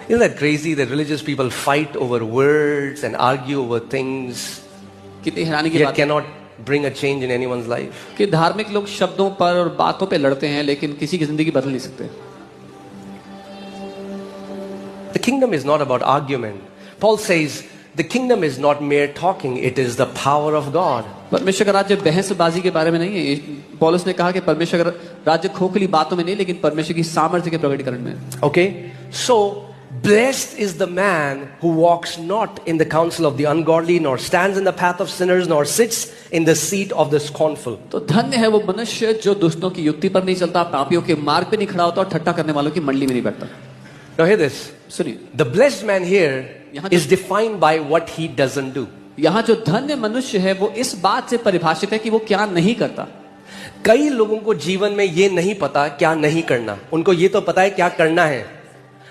Isn't that crazy that religious people fight over words and argue over things, कितनी हैरानी की yet बात cannot bring a change in anyone's life? कि धार्मिक लोग शब्दों पर और बातों पे लड़ते हैं लेकिन किसी की जिंदगी बदल नहीं सकते. The kingdom is not about argument. Paul says the kingdom is not mere talking, it is the power of God. परमेश्वर का राज्य बहसबाजी के बारे में नहीं है. पौलुस ने कहा कि परमेश्वर का राज्य खोखली बातों में नहीं लेकिन परमेश्वर की सामर्थ्य के प्रकटीकरण में. Okay? So blessed is the man who walks not in the counsel of the ungodly, nor stands in the path of sinners, nor sits in the seat of the scornful. तो धन्य है वो मनुष्य जो दुष्टों की युक्ति पर नहीं चलता, पापियों के मार्ग पे नहीं खड़ा होता और ठट्ठा करने वालों की मंडली में नहीं बैठता. Now hear this. सुनिए, The blessed man here is defined by what he doesn't do. यहाँ जो धन्य मनुष्य है वो इस बात से परिभाषित है कि वो क्या नहीं करता. कई लोगों को जीवन में ये नहीं पता क्या नहीं करना. उनको ये तो पता है क्या करना है,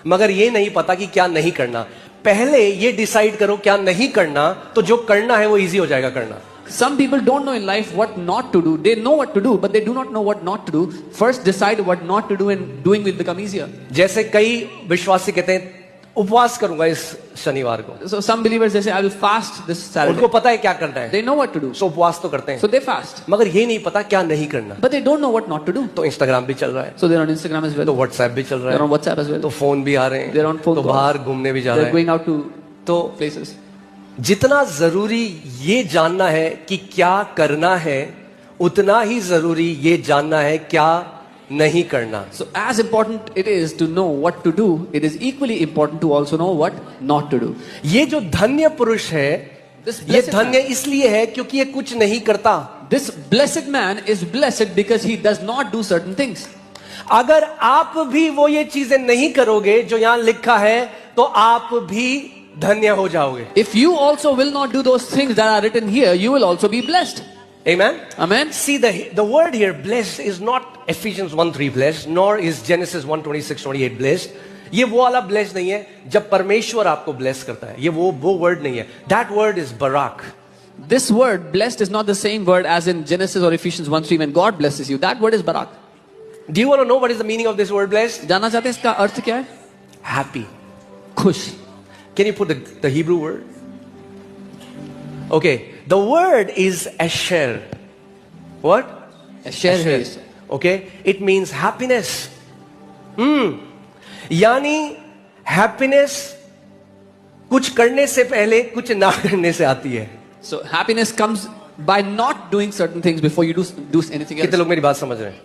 मगर ये नहीं पता कि क्या नहीं करना. पहले ये डिसाइड करो क्या नहीं करना, तो जो करना है वो इजी हो जाएगा करना. Some people don't know in life what not to do. They know what to do, but they do not know what not to do. First decide what not to do and doing will become easier. जैसे कई विश्वासी कहते हैं उपवास करूंगा इस शनिवार को. So some believers they say I will fast this Saturday. उनको पता है क्या करना है, They know what to do. सो उपवास तो करते हैं, So they fast. मगर ये नहीं पता क्या नहीं करना. But they don't know what not to do. तो इंस्टाग्राम भी चल रहा है, So they're on Instagram as well. तो व्हाट्सएप भी चल रहा They're है, on WhatsApp as well. तो फोन भी आ रहे हैं, They're on phone तो calls. बाहर घूमने भी जा They're रहे going हैं. out to तो places. जितना जरूरी ये जानना है कि क्या करना है, उतना ही जरूरी ये जानना है क्या नहीं करना. So as important it is to know what to do, it is equally important to also know what not to do. ये जो धन्य पुरुष है, This ये blessed धन्य man, इसलिए है क्योंकि ये कुछ नहीं करता. this blessed man is blessed because he does not do certain things. अगर आप भी वो ये चीजें नहीं करोगे जो यहां लिखा है, तो आप भी धन्य हो जाओगे. If you also will not do those things that are written here, you will also be blessed. Amen. Amen. See, the word here blessed is not Ephesians 1:3 blessed, nor is Genesis 1:26-28 blessed. ये वो वाला blessed नहीं है जब परमेश्वर आपको bless करता है. ये वो word नहीं है. That word is barak. This word blessed is not the same word as in Genesis or Ephesians 1:3 when God blesses you. That word is barak. Do you want to know what is the meaning of this word blessed? जानना चाहते हैं इसका अर्थ क्या है? Happy. खुश. Can you put the Hebrew word? Okay, the word is asher. What? Asher. Okay, it means happiness. यानी happiness कुछ करने से पहले कुछ ना करने से आती है. So happiness comes by not doing certain things before you do anything else. कितने लोग मेरी बात समझ रहे हैं?